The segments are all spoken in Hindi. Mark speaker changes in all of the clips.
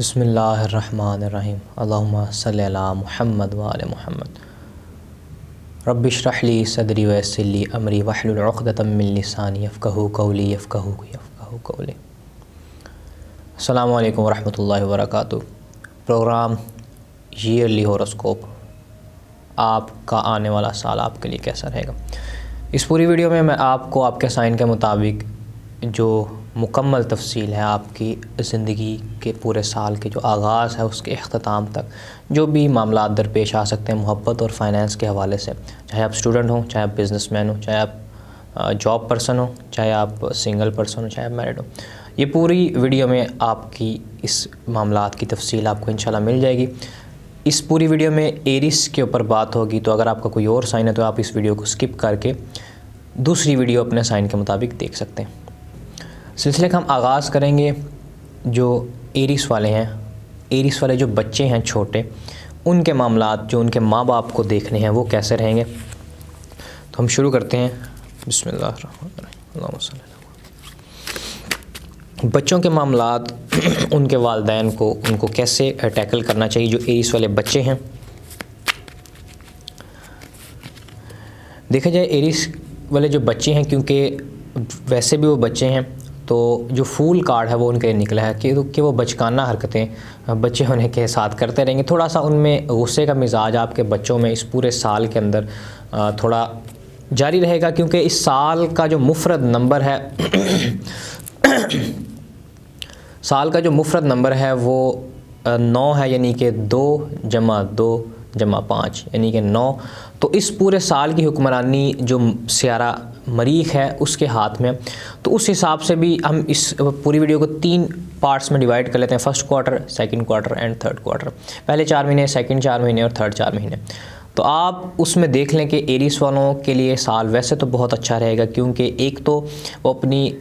Speaker 1: बिस्मिल्लाहिर्रहमानिर्रहीम अल्लाहुम्मा सल्लि अला मुहम्मद व आले मुहम्मद रब्बि इश्रह ली सदरी व यस्सिर ली अमरी वहलुल उक़दतम मिन लिसानी यफ़क़हू क़ौली। अस्सलामु अलैकुम व रहमतुल्लाहि व बरकातुहू। प्रोग्राम ईयरली हॉरोस्कोप, आपका आने वाला साल आपके लिए कैसा रहेगा। इस पूरी वीडियो में मैं आपको आपके साइन के मुताबिक जो मुकम्मल तफसील है आपकी ज़िंदगी के पूरे साल के जो आगाज़ है उसके अख्ताम तक जो भी मामला दरपेश आ सकते हैं मोहब्बत और फाइनेंस के हवाले से, चाहे आप स्टूडेंट हों, चाहे आप बिज़नेसमैन हो, चाहे आप जॉब पर्सन हो, चाहे आप सिंगल पर्सन हो, चाहे आप मैरिड हो, ये पूरी वीडियो में आपकी इस मामलात की तफसील आपको इंशाल्लाह मिल जाएगी। इस पूरी वीडियो में एरिस के ऊपर बात होगी, तो अगर आपका कोई और साइन है तो आप इस वीडियो को स्किप करके दूसरी वीडियो अपने साइन के मुताबिक देख सकते हैं। सिलसिले का हम आगाज़ करेंगे जो एरिस वाले हैं। एरिस वाले जो बच्चे हैं छोटे, उनके मामलात जो उनके माँ बाप को देखने हैं वो कैसे रहेंगे। तो हम शुरू करते हैं। बिस्मिल्लाहिर्रहमानिर्रहीम। बच्चों के मामलात उनके वालिदैन को उनको कैसे टैकल करना चाहिए जो एरिस वाले बच्चे हैं। देखा जाए एरिस वाले जो बच्चे हैं, क्योंकि वैसे भी वो बच्चे हैं, तो जो फूल कार्ड है वो उनके निकला है कि वो बचकाना हरकतें बच्चे होने के साथ करते रहेंगे। थोड़ा सा उनमें गुस्से का मिजाज आपके बच्चों में इस पूरे साल के अंदर थोड़ा जारी रहेगा, क्योंकि इस साल का जो मुफरद नंबर है साल का जो मुफरद नंबर है वो 9 है, यानी कि 2 + 2 + 5 यानी कि 9। तो इस पूरे साल की हुक्मरानी जो सियारा मरीख है उसके हाथ में, तो उस हिसाब से भी हम इस पूरी वीडियो को 3 पार्ट्स में डिवाइड कर लेते हैं। First quarter, second quarter and third quarter. पहले 4 महीने, सेकंड 4 महीने और थर्ड 4 महीने। तो आप उसमें देख लें कि एरिस वालों के लिए साल वैसे तो बहुत अच्छा रहेगा, क्योंकि एक तो वो अपनी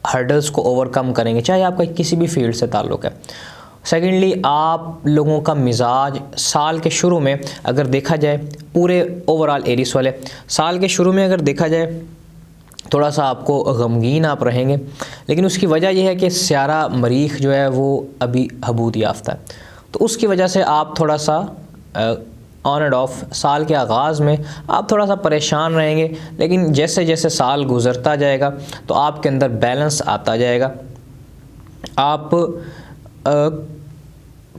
Speaker 1: हर्डल्स को ओवरकम करेंगे, चाहे आपका किसी भी फील्ड से ताल्लुक़ है। सेकेंडली, आप लोगों का मिजाज साल के शुरू में अगर देखा जाए, पूरे ओवरऑल एरिस वाले साल के शुरू में अगर देखा जाए थोड़ा सा आपको गमगीन आप रहेंगे, लेकिन उसकी वजह यह है कि सियारा मरीख जो है वो अभी हबूद याफ्ता है, तो उसकी वजह से आप थोड़ा सा ऑन एंड ऑफ साल के आगाज़ में आप थोड़ा सा परेशान रहेंगे। लेकिन जैसे जैसे साल गुज़रता जाएगा तो आपके अंदर बैलेंस आता जाएगा। आप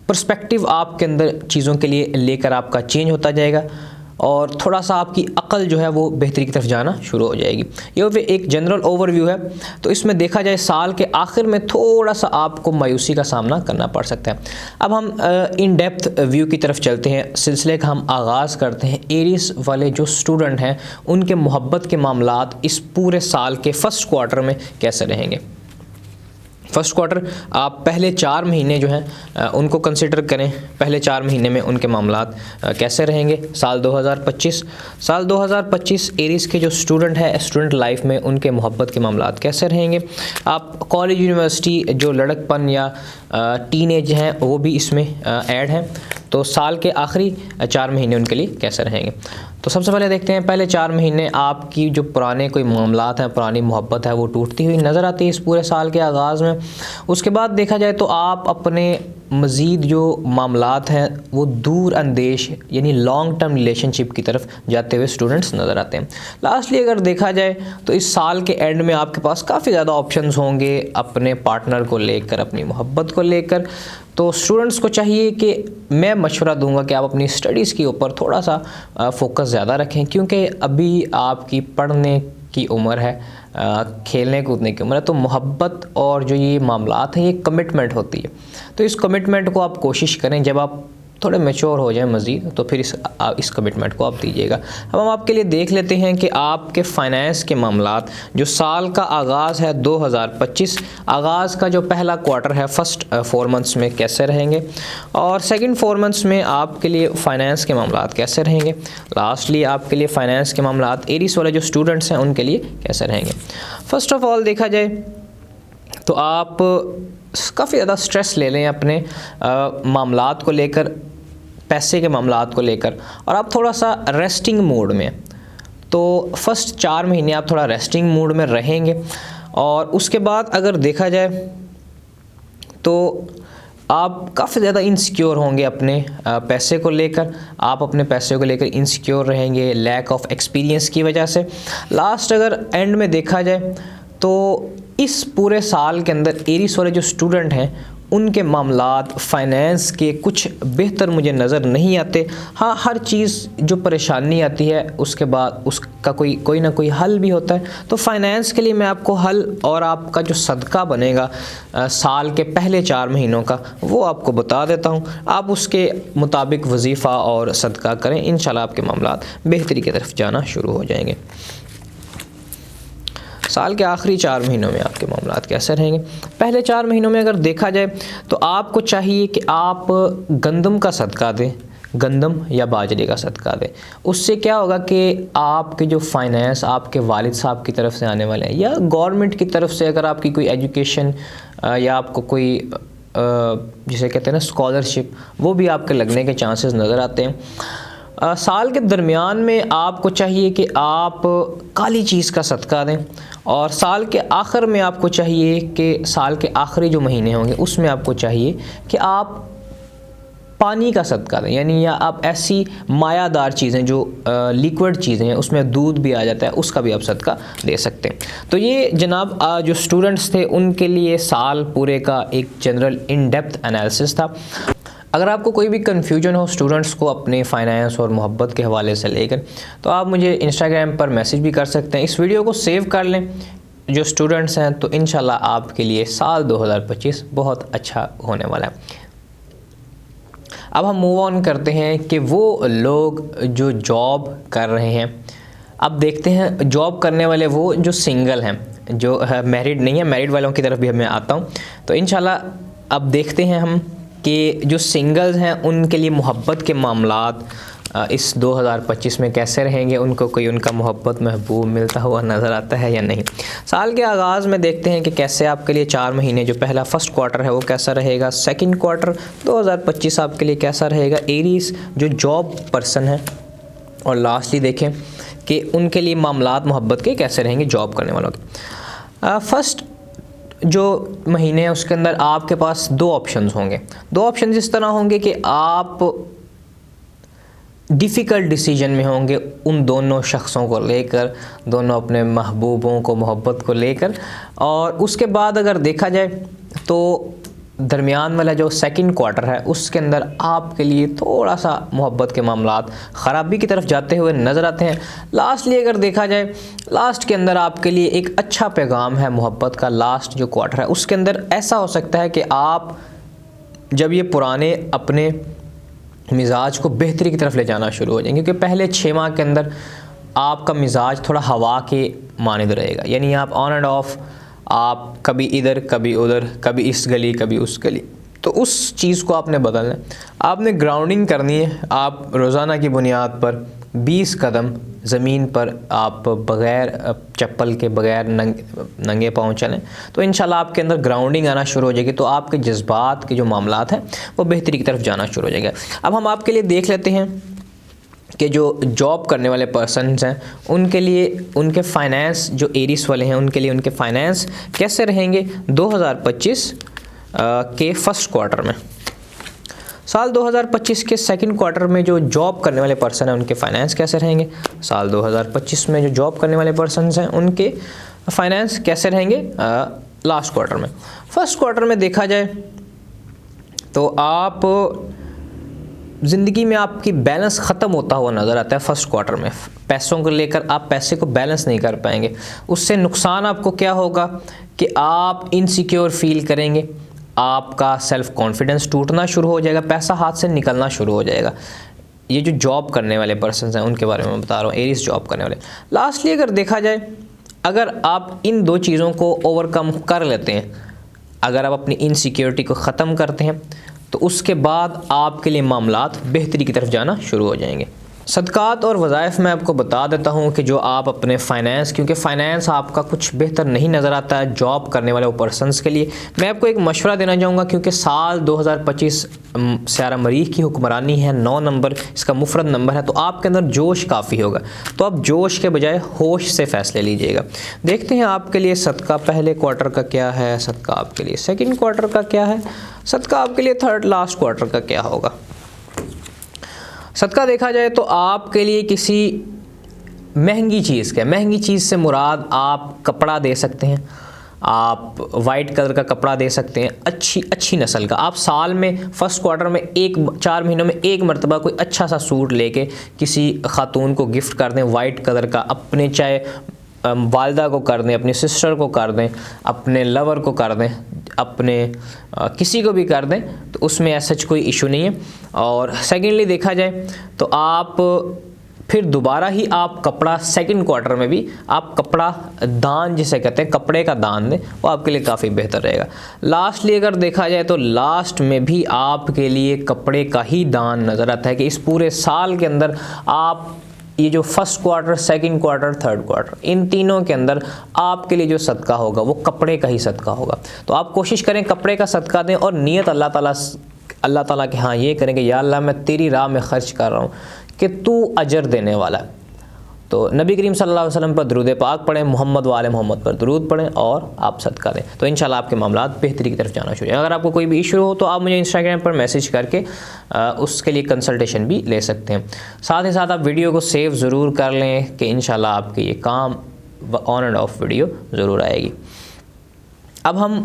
Speaker 1: पर्सपेक्टिव आपके अंदर चीज़ों के लिए लेकर आपका चेंज होता जाएगा और थोड़ा सा आपकी अक्ल जो है वो बेहतरी की तरफ जाना शुरू हो जाएगी। ये एक जनरल ओवरव्यू है। तो इसमें देखा जाए साल के आखिर में थोड़ा सा आपको मायूसी का सामना करना पड़ सकता है। अब हम इन डेप्थ व्यू की तरफ चलते हैं। सिलसिले का हम आगाज़ करते हैं। एरिस वाले जो स्टूडेंट हैं उनके मोहब्बत के मामलात इस पूरे साल के फर्स्ट क्वार्टर में कैसे रहेंगे। फर्स्ट क्वार्टर, आप पहले 4 महीने जो हैं उनको कंसिडर करें। पहले 4 महीने में उनके मामलात कैसे रहेंगे। साल 2025 एरिस के जो स्टूडेंट है स्टूडेंट लाइफ में उनके मोहब्बत के मामलात कैसे रहेंगे। आप कॉलेज यूनिवर्सिटी जो लड़कपन या टीनेज हैं वो भी इसमें ऐड हैं, तो साल के आखिरी 4 महीने उनके लिए कैसे रहेंगे। तो सबसे पहले देखते हैं, पहले 4 महीने आपकी जो पुराने कोई मामलात हैं, पुरानी मोहब्बत है वो टूटती हुई नज़र आती है इस पूरे साल के आगाज़ में। उसके बाद देखा जाए तो आप अपने मज़ीद जो मामलात हैं वो दूर अंदेश यानी लॉन्ग टर्म रिलेशनशिप की तरफ जाते हुए स्टूडेंट्स नज़र आते हैं। लास्टली अगर देखा जाए तो इस साल के एंड में आपके पास काफ़ी ज़्यादा ऑप्शंस होंगे अपने पार्टनर को लेकर, अपनी मोहब्बत को लेकर। तो स्टूडेंट्स को चाहिए कि मैं मशवरा दूंगा कि आप अपनी स्टडीज़ के ऊपर थोड़ा सा फोकस ज़्यादा रखें, क्योंकि अभी आपकी पढ़ने की उम्र है, खेलने कूदने की उम्र है। तो मोहब्बत और जो ये मामलात हैं ये कमिटमेंट होती है। तो इस कमिटमेंट को आप कोशिश करें, जब आप थोड़े मैच्योर हो जाएं मज़ीद तो फिर इस कमिटमेंट को आप दीजिएगा। अब हम आपके लिए देख लेते हैं कि आपके फाइनेंस के मामलात जो साल का आगाज़ है 2025, आगाज़ का जो पहला क्वार्टर है फर्स्ट 4 मंथ्स में कैसे रहेंगे और सेकंड 4 मंथ्स में आपके लिए फ़ाइनेंस के मामलात कैसे रहेंगे। लास्टली आपके लिए फ़ाइनेंस के मामलात एरिस वाले जो स्टूडेंट्स हैं उनके लिए कैसे रहेंगे। फ़र्स्ट ऑफ़ ऑल देखा जाए तो आप काफ़ी ज़्यादा स्ट्रेस ले लें अपने मामलात को लेकर, पैसे के मामलात को लेकर, और आप थोड़ा सा रेस्टिंग मोड में। तो फर्स्ट 4 महीने आप थोड़ा रेस्टिंग मोड में रहेंगे और उसके बाद अगर देखा जाए तो आप काफ़ी ज़्यादा इनसिक्योर होंगे अपने पैसे को लेकर, आप अपने पैसे को लेकर इनसिक्योर रहेंगे लैक ऑफ एक्सपीरियंस की वजह से। लास्ट अगर एंड में देखा जाए तो इस पूरे साल के अंदर एरीज वाले जो स्टूडेंट हैं उनके मामलात फाइनेंस के कुछ बेहतर मुझे नज़र नहीं आते। हाँ, हर चीज़ जो परेशानी आती है उसके बाद उसका कोई ना कोई हल भी होता है। तो फाइनेंस के लिए मैं आपको हल और आपका जो सदका बनेगा साल के पहले 4 महीनों का वो आपको बता देता हूँ। आप उसके मुताबिक वजीफ़ा और सदका करें, इंशाल्लाह आपके मामलात बेहतरी की तरफ जाना शुरू हो जाएंगे। साल के आखिरी 4 महीनों में आपके मामलात कैसे रहेंगे? पहले 4 महीनों में अगर देखा जाए तो आपको चाहिए कि आप गंदम का सदका दें, गंदम या बाजरे का सदका दें। उससे क्या होगा कि आपके जो फाइनेंस आपके वालिद साहब की तरफ से आने वाले हैं या गवर्नमेंट की तरफ से अगर आपकी कोई एजुकेशन या आपको कोई जिसे कहते हैं ना स्कॉलरशिप, वो भी आपके लगने के चांसेस नज़र आते हैं। साल के दरमियान में आपको चाहिए कि आप काली चीज़ का सदका दें, और साल के आखिर में आपको चाहिए कि साल के आखिरी जो महीने होंगे उसमें आपको चाहिए कि आप पानी का सदका दें, यानी या आप ऐसी मायादार चीज़ें जो लिक्विड चीज़ें हैं उसमें दूध भी आ जाता है उसका भी आप सदका दे सकते हैं। तो ये जनाब जो स्टूडेंट्स थे उनके लिए साल पूरे का एक जनरल इन डेप्थ एनालिसिस था। अगर आपको कोई भी कन्फ्यूजन हो स्टूडेंट्स को अपने फाइनेंस और मोहब्बत के हवाले से लेकर, तो आप मुझे इंस्टाग्राम पर मैसेज भी कर सकते हैं। इस वीडियो को सेव कर लें जो स्टूडेंट्स हैं, तो इंशाल्लाह आपके लिए साल 2025 बहुत अच्छा होने वाला है। अब हम मूव ऑन करते हैं कि वो लोग जो जॉब कर रहे हैं, अब देखते हैं जॉब करने वाले वो जो सिंगल हैं, जो मैरिड नहीं है, मैरिड वालों की तरफ भी मैं आता हूँ। तो इंशाल्लाह अब देखते हैं हम कि जो सिंगल्स हैं उनके लिए मोहब्बत के मामलात इस 2025 में कैसे रहेंगे, उनको कोई उनका मोहब्बत महबूब मिलता हुआ नज़र आता है या नहीं। साल के आगाज़ में देखते हैं कि कैसे आपके लिए 4 महीने, जो पहला फर्स्ट क्वार्टर है वो कैसा रहेगा, सेकंड क्वार्टर 2025 आपके लिए कैसा रहेगा एरीज जो जॉब पर्सन है, और लास्टली देखें कि उनके लिए मामलात मोहब्बत के कैसे रहेंगे जॉब करने वालों के। फर्स्ट जो महीने हैं उसके अंदर आपके पास 2 ऑप्शंस होंगे। 2 ऑप्शंस इस तरह होंगे कि आप डिफ़िकल्ट डिसीजन में होंगे उन दोनों शख्सों को लेकर, दोनों अपने महबूबों को मोहब्बत को लेकर, और उसके बाद अगर देखा जाए तो दरमियान वाला जो सेकंड क्वार्टर है उसके अंदर आपके लिए थोड़ा सा मोहब्बत के मामलात ख़राबी की तरफ जाते हुए नज़र आते हैं। लास्टली अगर देखा जाए लास्ट के अंदर आपके लिए एक अच्छा पैगाम है मोहब्बत का। लास्ट जो क्वार्टर है उसके अंदर ऐसा हो सकता है कि आप जब ये पुराने अपने मिजाज को बेहतरी की तरफ ले जाना शुरू हो जाएंगे, क्योंकि पहले 6 माह के अंदर आपका मिजाज थोड़ा हवा के मानिंद रहेगा, यानी आप ऑन एंड ऑफ, आप कभी इधर कभी उधर, कभी इस गली कभी उस गली। तो उस चीज़ को आपने बदलना है, आपने ग्राउंडिंग करनी है। आप रोज़ाना की बुनियाद पर 20 कदम ज़मीन पर आप बग़ैर चप्पल के, बग़ैर नंगे पाँव चलें, तो इंशाल्लाह आपके अंदर ग्राउंडिंग आना शुरू हो जाएगी। तो आपके जज्बात के जो मामलात हैं वो बेहतरी की तरफ जाना शुरू हो जाएगा। अब हम आपके लिए देख लेते हैं कि जो जॉब करने वाले पर्सनस हैं उनके लिए उनके फाइनेंस, जो एरीस वाले हैं उनके लिए उनके फाइनेंस कैसे रहेंगे 2025 के फर्स्ट क्वार्टर में। साल 2025 के सेकंड क्वार्टर में जो जॉब करने वाले पर्सन हैं उनके फाइनेंस कैसे रहेंगे। साल 2025 में जो जॉब करने वाले पर्सनस हैं उनके फाइनेंस कैसे रहेंगे लास्ट क्वार्टर में। फर्स्ट क्वार्टर में देखा जाए तो आप ज़िंदगी में आपकी बैलेंस ख़त्म होता हुआ नज़र आता है। फर्स्ट क्वार्टर में पैसों को लेकर आप पैसे को बैलेंस नहीं कर पाएंगे। उससे नुकसान आपको क्या होगा कि आप इनसिक्योर फील करेंगे, आपका सेल्फ़ कॉन्फिडेंस टूटना शुरू हो जाएगा, पैसा हाथ से निकलना शुरू हो जाएगा। ये जो जॉब करने वाले पर्सन्स हैं उनके बारे में मैं बता रहा हूँ, एरीज जॉब करने वाले। लास्टली अगर देखा जाए, अगर आप इन 2 चीज़ों को ओवरकम कर लेते हैं, अगर आप अपनी इनसिक्योरिटी को ख़त्म करते हैं, तो उसके बाद आपके लिए मामलात बेहतरी की तरफ जाना शुरू हो जाएंगे। सदक़ात और वज़ाइफ मैं आपको बता देता हूँ कि जो आप अपने फ़ाइनेंस, क्योंकि फ़ाइनेंस आपका कुछ बेहतर नहीं नज़र आता है जॉब करने वाले वो पर्सनस के लिए, मैं आपको एक मशवरा देना चाहूँगा। क्योंकि साल 2025 स्यारा मरीख़ की हुक्मरानी है, 9 नंबर इसका मुफरद नंबर है, तो आपके अंदर जोश काफ़ी होगा। तो आप जोश के बजाय होश से फ़ैसले लीजिएगा। देखते हैं आपके लिए सदका पहले क्वार्टर का क्या है, सदका आपके लिए सेकंड क्वार्टर का क्या है, सदका आपके लिए थर्ड लास्ट क्वार्टर का क्या होगा। सदका देखा जाए तो आपके लिए किसी महंगी चीज़ का, महंगी चीज़ से मुराद आप कपड़ा दे सकते हैं, आप वाइट कलर का कपड़ा दे सकते हैं, अच्छी नस्ल का। आप साल में फर्स्ट क्वार्टर में 4 महीनों में एक मरतबा कोई अच्छा सा सूट लेके किसी खातून को गिफ्ट कर दें वाइट कलर का, अपने चाहे वालदा को कर दें, अपनी सिस्टर को कर दें, अपने लवर को कर दें, अपने किसी को भी कर दें, तो उसमें ऐसा कोई इशू नहीं है। और सेकेंडली देखा जाए तो आप फिर दोबारा ही आप कपड़ा सेकंड क्वार्टर में भी आप कपड़ा दान जिसे कहते हैं कपड़े का दान दें, वो आपके लिए काफ़ी बेहतर रहेगा। लास्टली अगर देखा जाए तो लास्ट में भी आपके लिए कपड़े का ही दान नज़र आता है कि इस पूरे साल के अंदर आप ये जो first quarter, second quarter, third quarter, इन तीनों के अंदर आपके लिए जो सदका होगा वो कपड़े का ही सदका होगा। तो आप कोशिश करें कपड़े का सदका दें और नीयत अल्लाह ताला के हाँ ये करें कि या अल्लाह मैं तेरी राह में खर्च कर रहा हूँ कि तू अजर देने वाला है। तो नबी करीम सल्लल्लाहु अलैहि वसल्लम पर दरूद पाक पढ़ें, मोहम्मद वाले मोहम्मद पर दरूद पढ़ें और आप सदका दें, तो इंशाल्लाह आपके मामलात बेहतरी की तरफ जाना शुरू है। अगर आपको कोई भी इशू हो तो आप मुझे इंस्टाग्राम पर मैसेज करके उसके लिए कंसल्टेशन भी ले सकते हैं। साथ ही साथ आप वीडियो को सेव ज़रूर कर लें कि इंशाल्लाह आपके ये काम ऑन एंड ऑफ वीडियो ज़रूर आएगी। अब हम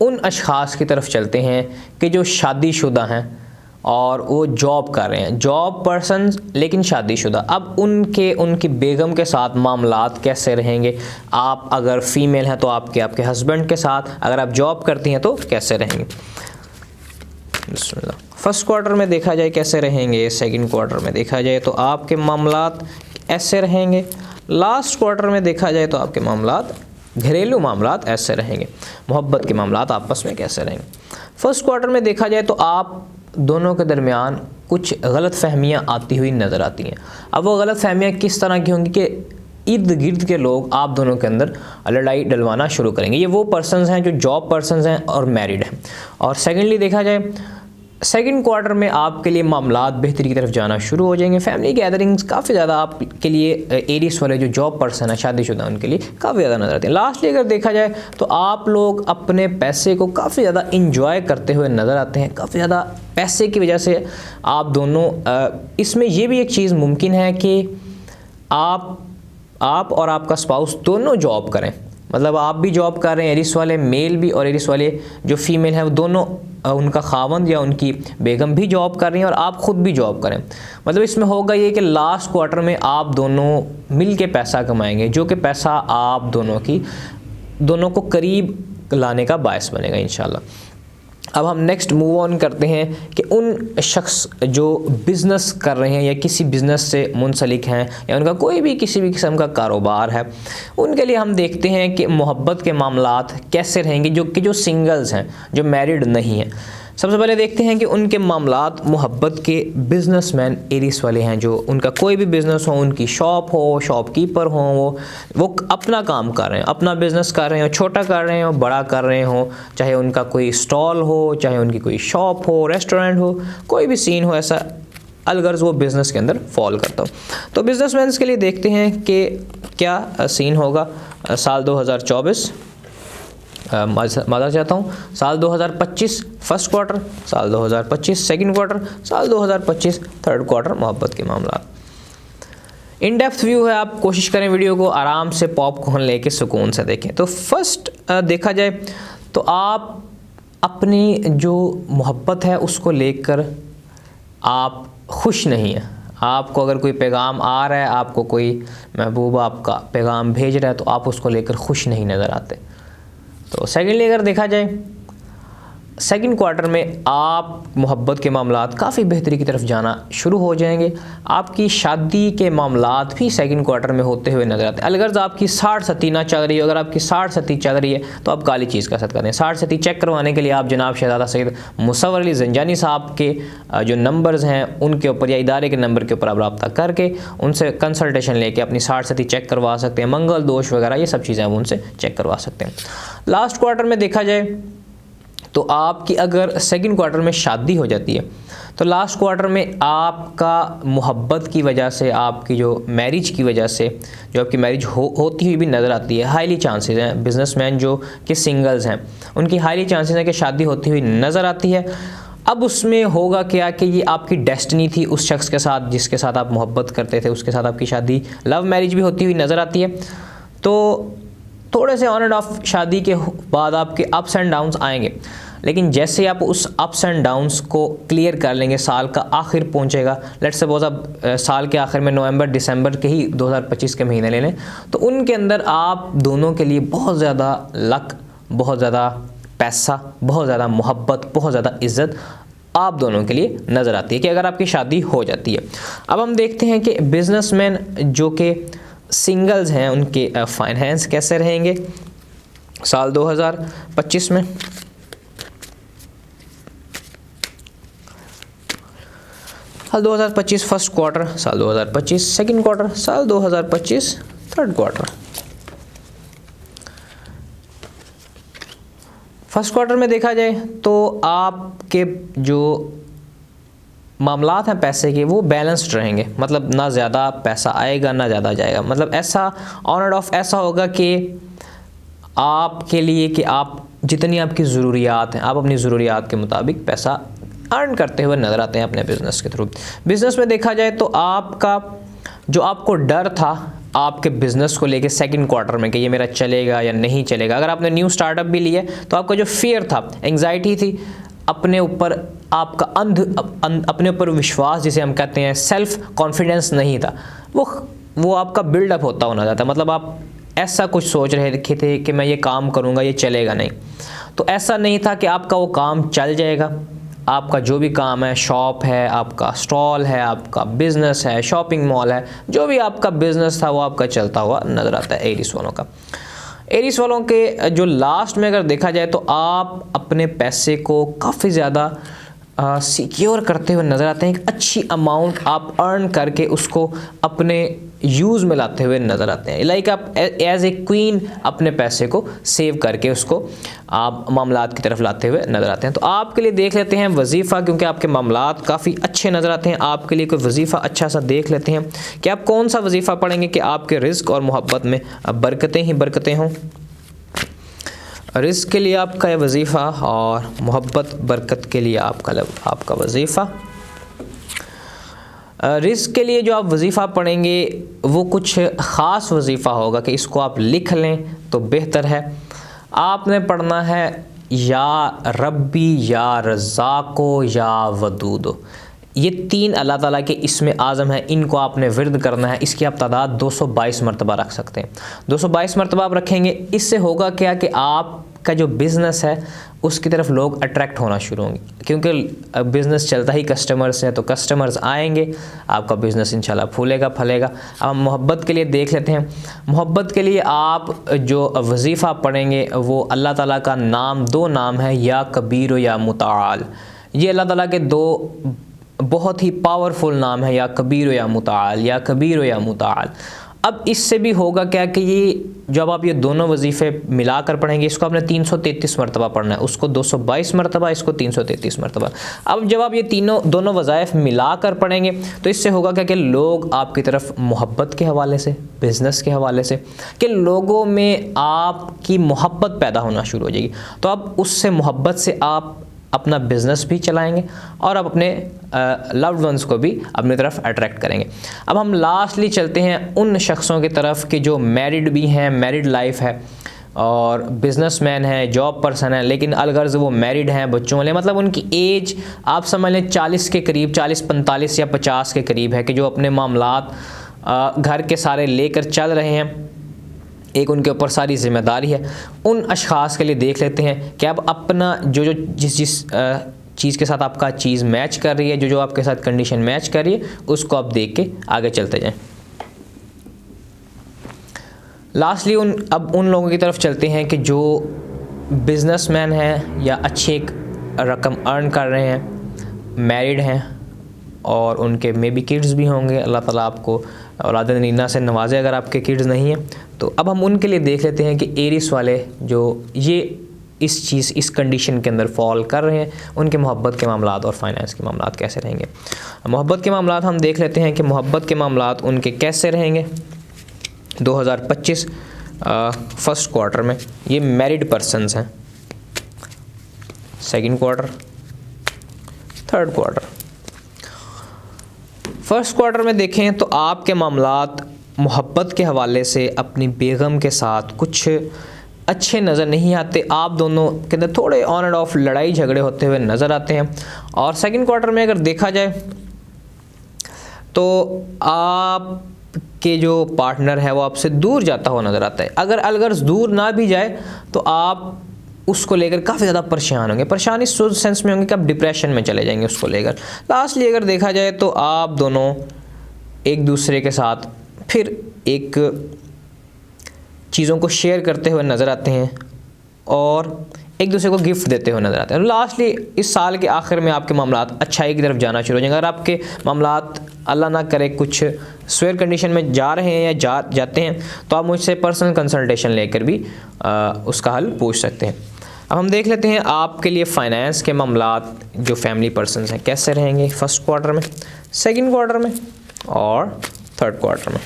Speaker 1: उन अशख़ास की तरफ चलते हैं कि जो शादीशुदा हैं और वो जॉब कर रहे हैं, जॉब पर्सन्स लेकिन शादीशुदा। अब उनकी बेगम के साथ मामलात कैसे रहेंगे। आप अगर फ़ीमेल हैं तो आपके हस्बैंड के साथ, अगर आप जॉब करती हैं तो कैसे रहेंगे। फर्स्ट क्वार्टर में देखा जाए कैसे रहेंगे, सेकंड क्वार्टर में देखा जाए तो आपके मामलात ऐसे रहेंगे, लास्ट क्वार्टर में देखा जाए तो आपके मामलात घरेलू मामलात ऐसे रहेंगे, मोहब्बत के मामलात आपस में कैसे रहेंगे। फर्स्ट क्वार्टर में देखा जाए तो आप दोनों के दरमियान कुछ गलत फहमियाँ आती हुई नज़र आती हैं। अब वो गलत फहमियाँ किस तरह की होंगी कि इर्द गिर्द के लोग आप दोनों के अंदर लड़ाई डलवाना शुरू करेंगे। ये वो पर्सन्स हैं जो जॉब पर्सन्स हैं और मैरिड हैं। और सेकेंडली देखा जाए सेकंड क्वार्टर में आपके लिए मामलात बेहतरी की तरफ जाना शुरू हो जाएंगे। फैमिली गैदरिंग्स काफ़ी ज़्यादा आपके लिए एरिस वाले जो जॉब पर्सन है शादीशुदा उनके लिए काफ़ी ज़्यादा नज़र आते हैं। लास्टली अगर देखा जाए तो आप लोग अपने पैसे को काफ़ी ज़्यादा इंजॉय करते हुए नज़र आते हैं। काफ़ी ज़्यादा पैसे की वजह से आप दोनों इसमें ये भी एक चीज़ मुमकिन है कि आप और आपका स्पाउस दोनों जॉब करें, मतलब आप भी जॉब कर रहे हैं, एरिस वाले मेल भी और एरिस वाले जो फीमेल हैं वो दोनों, उनका खावंद या उनकी बेगम भी जॉब कर रही हैं और आप ख़ुद भी जॉब करें। मतलब इसमें होगा ये कि लास्ट क्वार्टर में आप दोनों मिल के पैसा कमाएंगे, जो कि पैसा आप दोनों को करीब लाने का बायस बनेगा इंशाल्लाह। अब हम नेक्स्ट मूव ऑन करते हैं कि उन शख्स जो बिज़नेस कर रहे हैं या किसी बिज़नेस से मुंसलिक हैं या उनका कोई भी किसी भी किस्म का कारोबार है, उनके लिए हम देखते हैं कि मोहब्बत के मामलात कैसे रहेंगे जो सिंगल्स हैं, जो मैरिड नहीं हैं। सबसे पहले देखते हैं कि उनके मामलात मोहब्बत के बिज़नेसमैन एरिस वाले हैं, जो उनका कोई भी बिज़नेस हो, उनकी शॉप हो, शॉपकीपर हो, वो अपना काम कर रहे हैं, अपना बिज़नेस कर रहे हो, छोटा कर रहे हो, बड़ा कर रहे हो, चाहे उनका कोई स्टॉल हो, चाहे उनकी कोई शॉप हो, रेस्टोरेंट हो, कोई भी सीन हो, ऐसा अलगर्ज वो बिज़नेस के अंदर फॉल करता हो। तो बिज़नेसमैन के लिए देखते हैं कि क्या सीन होगा साल 2024 मादा चाहता हूँ साल 2025 फर्स्ट क्वार्टर, साल 2025 सेकंड क्वार्टर, साल 2025 थर्ड क्वार्टर मोहब्बत के मामला। इन डेप्थ व्यू है, आप कोशिश करें वीडियो को आराम से पॉपकॉर्न लेके सुकून से देखें। तो फर्स्ट देखा जाए तो आप अपनी जो मोहब्बत है उसको लेकर आप खुश नहीं हैं। आपको अगर कोई पैगाम आ रहा है, आपको कोई महबूब आपका पैगाम भेज रहा है, तो आप उसको लेकर खुश नहीं नज़र आते। तो सेकेंडली अगर देखा जाए सेकंड क्वार्टर में आप मोहब्बत के मामलात काफ़ी बेहतरी की तरफ जाना शुरू हो जाएंगे। आपकी शादी के मामलात भी सेकंड क्वार्टर में होते हुए नजर आते हैं। अगर आपकी 60-70 ना चल रही है, अगर आपकी 60-70 चल रही है तो आप काली चीज़ का साथ करें। 60-70 चेक करवाने के लिए आप जनाब शहजादा सैयद मुसव्वर अली ज़ंजानी साहब के जो नंबर्स हैं उनके ऊपर या इदारे के नंबर के ऊपर आप रब्ता करके उनसे कंसल्टेशन लेके अपनी 60-70 चेक करवा सकते हैं। मंगल दोष वगैरह ये सब चीज़ें आप उनसे चेक करवा सकते हैं। लास्ट क्वार्टर में देखा जाए तो आपकी अगर सेकंड क्वार्टर में शादी हो जाती है तो लास्ट क्वार्टर में आपका मोहब्बत की वजह से, आपकी जो मैरिज की वजह से जो आपकी मैरिज होती हुई भी नज़र आती है, हाईली चांसेस हैं। बिजनेसमैन जो कि सिंगल्स हैं उनकी हाईली चांसेस हैं कि शादी होती हुई नज़र आती है। अब उसमें होगा क्या कि ये आपकी डेस्टिनी थी, उस शख्स के साथ जिसके साथ आप मोहब्बत करते थे उसके साथ आपकी शादी, लव मैरिज भी होती हुई नज़र आती है। तो थोड़े से ऑन एंड ऑफ शादी के बाद आपके अप्स एंड डाउन्स आएंगे, लेकिन जैसे आप उस अप्स एंड डाउन्स को क्लियर कर लेंगे, साल का आखिर पहुंचेगा, लेट्स सपोज आप साल के आखिर में नवंबर दिसंबर के ही 2025 के महीने ले लें, तो उनके अंदर आप दोनों के लिए बहुत ज़्यादा लक, बहुत ज़्यादा पैसा, बहुत ज़्यादा मोहब्बत, बहुत ज़्यादा इज़्ज़त आप दोनों के लिए नज़र आती है कि अगर आपकी शादी हो जाती है। अब हम देखते हैं कि बिजनेसमैन जो कि सिंगल्स हैं उनके फाइनेंस कैसे रहेंगे साल 2025 में। साल 2025 फर्स्ट क्वार्टर, साल 2025 सेकंड क्वार्टर, साल 2025 थर्ड क्वार्टर। फर्स्ट क्वार्टर में देखा जाए तो आपके जो मामलात हैं पैसे के वो बैलेंस्ड रहेंगे, मतलब ना ज़्यादा पैसा आएगा ना ज़्यादा जाएगा। मतलब ऐसा ऑन एंड ऑफ ऐसा होगा कि आपके लिए कि आप जितनी आपकी ज़रूरियात हैं आप अपनी ज़रूरियात के मुताबिक पैसा अर्न करते हुए नज़र आते हैं अपने बिज़नेस के थ्रू। बिज़नेस में देखा जाए तो आपका जो आपको डर था आपके बिज़नेस को लेके सेकंड क्वार्टर में कि ये मेरा चलेगा या नहीं चलेगा, अगर आपने न्यू स्टार्टअप भी लिया तो आपका जो फियर था, एंग्जाइटी थी, अपने ऊपर आपका अपने ऊपर विश्वास जिसे हम कहते हैं, सेल्फ कॉन्फिडेंस नहीं था, वो आपका बिल्डअप होता होना जाता। मतलब आप ऐसा कुछ सोच रहे थे कि मैं ये काम करूँगा ये चलेगा नहीं, तो ऐसा नहीं था कि आपका वो काम चल जाएगा। आपका जो भी काम है, शॉप है, आपका स्टॉल है, आपका बिज़नेस है, शॉपिंग मॉल है, जो भी आपका बिज़नेस था वो आपका चलता हुआ नज़र आता है एरीज वालों का। एरीज वालों के जो लास्ट में अगर देखा जाए तो आप अपने पैसे को काफ़ी ज़्यादा सिक्योर करते हुए नज़र आते हैं। एक अच्छी अमाउंट आप अर्न करके उसको अपने यूज़ में लाते हुए नज़र आते हैं। लाइक आप एज ए क्वीन अपने पैसे को सेव करके उसको आप मामलात की तरफ लाते हुए नज़र आते हैं। तो आपके लिए देख लेते हैं वजीफ़ा, क्योंकि आपके मामलात काफ़ी अच्छे नज़र आते हैं। आपके लिए कोई वजीफ़ा अच्छा सा देख लेते हैं कि आप कौन सा वजीफ़ा पढ़ेंगे कि आपके रिज़्क़ और मोहब्बत में बरकतें ही बरकतें हों। रिज़्क़ के लिए आपका ये वजीफ़ा और मोहब्बत बरकत के लिए आपका वजीफ़ा। रिज़्क़ के लिए जो आप वजीफ़ा पढ़ेंगे वो कुछ ख़ास वजीफ़ा होगा कि इसको आप लिख लें तो बेहतर है। आपने पढ़ना है या रब्बी या रज़्ज़ाक़ो या वदूदो, ये 3 अल्लाह ताला के इसमें आज़म है, इनको आपने विर्द करना है। इसकी आप तादाद 222 मरतबा रख सकते हैं। 222 मरतबा आप रखेंगे, इससे होगा क्या कि आपका जो बिज़नेस है उसकी तरफ लोग अट्रैक्ट होना शुरू होंगे, क्योंकि बिज़नेस चलता ही कस्टमर से है, तो कस्टमर्स आएंगे, आपका बिज़नेस इंशाल्लाह फूलेगा फलेगा। अब हम मोहब्बत के लिए देख लेते हैं। मोहब्बत के लिए आप जो वजीफ़ा पढ़ेंगे वो अल्लाह ताला का नाम, 2 नाम है, या कबीर या मुताल। ये अल्लाह ताला के 2 बहुत ही पावरफुल नाम है, या कबीर या मुताल, या कबीर या मुताल। अब इससे भी होगा क्या कि ये जब आप ये दोनों वजीफ़े मिलाकर पढ़ेंगे, इसको आपने 333 मरतबा पढ़ना है, उसको 222 मरतबा, इसको 333 मरतबा। अब जब आप ये दोनों वज़ाइफ मिलाकर पढ़ेंगे तो इससे होगा क्या कि लोग आपकी तरफ मोहब्बत के हवाले से, बिज़नेस के हवाले से, कि लोगों में आपकी मोहब्बत पैदा होना शुरू हो जाएगी। तो अब उससे मोहब्बत से आप अपना बिज़नेस भी चलाएंगे और आप अपने लव्ड वंस को भी अपनी तरफ अट्रैक्ट करेंगे। अब हम लास्टली चलते हैं उन शख्सों की तरफ कि जो मैरिड भी हैं, मैरिड लाइफ है, और बिज़नेसमैन है, जॉब पर्सन है, लेकिन अलगर्ज़ वो मैरिड हैं, बच्चों वाले, मतलब उनकी एज आप समझ लें 40 के करीब, 40, 45 या 50 के करीब है, कि जो अपने मामलात घर के सारे लेकर चल रहे हैं, एक उनके ऊपर सारी जिम्मेदारी है। उन अशख़ास के लिए देख लेते हैं कि अब अपना जिस चीज़ के साथ आपका चीज़ मैच कर रही है, जो आपके साथ कंडीशन मैच कर रही है, उसको आप देख के आगे चलते जाएं। लास्टली अब उन लोगों की तरफ चलते हैं कि जो बिजनेसमैन हैं या अच्छी एक रकम अर्न कर रहे हैं, मैरिड हैं और उनके मे बी किड्स भी होंगे। अल्लाह ताला आपको औलाद नीना से नवाजे अगर आपके किड्स नहीं हैं तो। अब हम उनके लिए देख लेते हैं कि एरिस वाले जो ये इस कंडीशन के अंदर फॉल कर रहे हैं, उनके मोहब्बत के मामलात और फाइनेंस के मामलात कैसे रहेंगे। मोहब्बत के मामलात हम देख लेते हैं कि मोहब्बत के मामलात उनके कैसे रहेंगे 2025 फर्स्ट क्वार्टर में। ये मैरिड पर्सनस हैं, second quarter, third quarter. First quarter में देखें तो आपके मामलात मोहब्बत के हवाले से अपनी बेगम के साथ कुछ अच्छे नज़र नहीं आते। आप दोनों के अंदर थोड़े ऑन एंड ऑफ लड़ाई झगड़े होते हुए नज़र आते हैं। और सेकंड क्वार्टर में अगर देखा जाए तो आपके जो पार्टनर है वो आपसे दूर जाता हुआ नज़र आता है। अगर दूर ना भी जाए तो आप उसको लेकर काफ़ी ज़्यादा परेशान होंगे। परेशान इस सेंस में होंगे कि आप डिप्रेशन में चले जाएंगे उसको लेकर। लास्टली अगर देखा जाए तो आप दोनों एक दूसरे के साथ फिर एक चीज़ों को शेयर करते हुए नज़र आते हैं और एक दूसरे को गिफ्ट देते हुए नज़र आते हैं। लास्टली इस साल के आखिर में आपके मामलात अच्छाई की तरफ जाना शुरू हो जाएंगे। अगर आपके मामलात अल्लाह ना करे कुछ स्वेयर कंडीशन में जा रहे हैं या जाते हैं तो आप मुझसे पर्सनल कंसल्टेशन लेकर भी उसका हल पूछ सकते हैं। अब हम देख लेते हैं आपके लिए फ़ाइनेंस के मामलात जो फैमिली पर्सनस हैं कैसे रहेंगे फर्स्ट क्वार्टर में, सेकंड क्वार्टर में और थर्ड क्वार्टर में।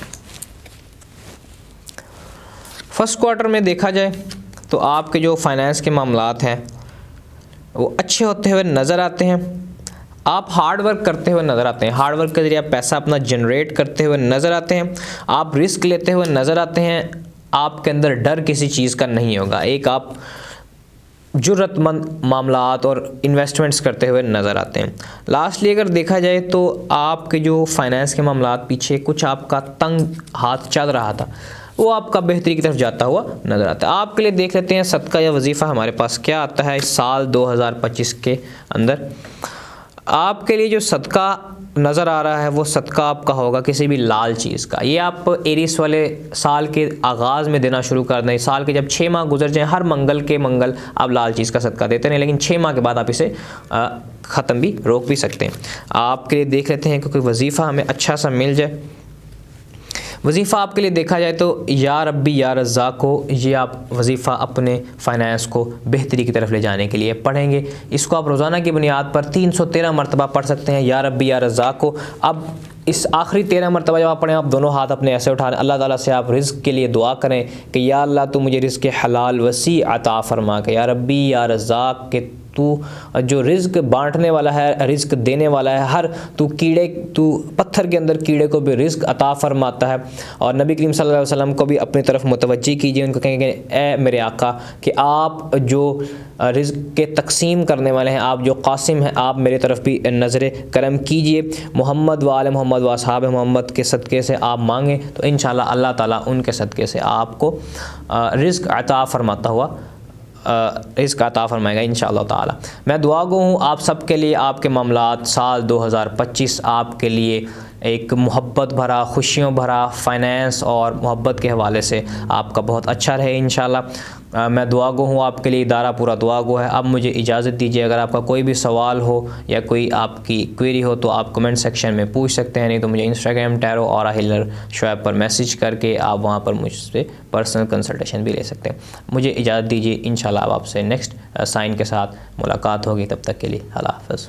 Speaker 1: फर्स्ट क्वार्टर में देखा जाए तो आपके जो फाइनेंस के मामलात हैं वो अच्छे होते हुए नज़र आते हैं। आप हार्ड वर्क करते हुए नज़र आते हैं, हार्ड वर्क के ज़रिए आप पैसा अपना जनरेट करते हुए नज़र आते हैं। आप रिस्क लेते हुए नज़र आते हैं। आपके अंदर डर किसी चीज़ का नहीं होगा। एक आप जुर्रतमंद मामलात और इन्वेस्टमेंट्स करते हुए नज़र आते हैं। लास्टली अगर देखा जाए तो आपके जो फाइनेंस के मामलात पीछे कुछ आपका तंग हाथ चल रहा था वो आपका बेहतरी की तरफ जाता हुआ नज़र आता है। आपके लिए देख लेते हैं सदका या वजीफ़ा हमारे पास क्या आता है इस साल 2025 के अंदर। आपके लिए जो सदका नज़र आ रहा है वो सदका आपका होगा किसी भी लाल चीज़ का। ये आप एरिस वाले साल के आगाज़ में देना शुरू कर दें। साल के जब 6 माह गुजर जाएँ हर मंगल आप लाल चीज़ का सदका देते हैं, लेकिन 6 माह के बाद आप इसे ख़त्म भी रोक भी सकते हैं। आपके लिए देख लेते हैं कि कोई वजीफ़ा हमें अच्छा सा मिल जाए। वजीफ़ा आपके लिए देखा जाए तो या रब्बी या रज़्ज़ाक़ को, ये आप वजीफ़ा अपने फ़ाइनेंस को बेहतरी की तरफ ले जाने के लिए पढ़ेंगे। इसको आप रोज़ाना की बुनियाद पर 313 मरतबा पढ़ सकते हैं या रब्बी या रज़्ज़ाक़ को। अब इस आखिरी 13 मरतबा जब आप पढ़ें, आप दोनों हाथ अपने ऐसे उठाएं, अल्लाह ताला से आप रिज़्क़ के लिए दुआ करें कि या अल्लाह तू मुझे रिज़्क़ हलाल वसी अता फ़रमा के, या रब्बी या रज़्ज़ाक़ के तू जो रिज़्क़ बांटने वाला है, रिज़्क़ देने वाला है, हर तू पत्थर के अंदर कीड़े को भी रिज़्क़ अता फरमाता है। और नबी करीम सल्लल्लाहु अलैहि वसल्लम को भी अपनी तरफ मुतवज्जी कीजिए, उनको कहेंगे ए मेरे आका कि आप जो रिज़्क़ के तकसीम करने वाले हैं, आप जो कासिम हैं, आप मेरी तरफ भी नज़र करम कीजिए। मोहम्मद व आले मोहम्मद व असहाब मोहम्मद के सदक़े से आप मांगें तो इंशाअल्लाह अल्लाह ताला उनके सदक़े से आपको रिज़्क़ अता फरमाता हुआ रिज़्क़ अता फरमाएगा इंशाअल्लाह ताला। मैं दुआ गो हूँ आप सब के लिए, आपके मामलात साल 2025 आपके लिए एक मोहब्बत भरा, खुशियों भरा फ़ाइनेंस और मोहब्बत के हवाले से आपका बहुत अच्छा रहे इंशाअल्लाह। मैं दुआ गो हूँ आपके लिए, इदारा पूरा दुआ गो है। अब मुझे इजाज़त दीजिए। अगर आपका कोई भी सवाल हो या कोई आपकी क्वेरी हो तो आप कमेंट सेक्शन में पूछ सकते हैं, नहीं तो मुझे इंस्टाग्राम टैरो और हिलर शोएब पर मैसेज करके आप वहाँ पर मुझसे पर्सनल कंसल्टेशन भी ले सकते हैं। मुझे इजाज़त दीजिए। इंशाअल्लाह अब आपसे नेक्स्ट साइन के साथ मुलाकात होगी। तब तक के लिए अल्लाह हाफ़िज़।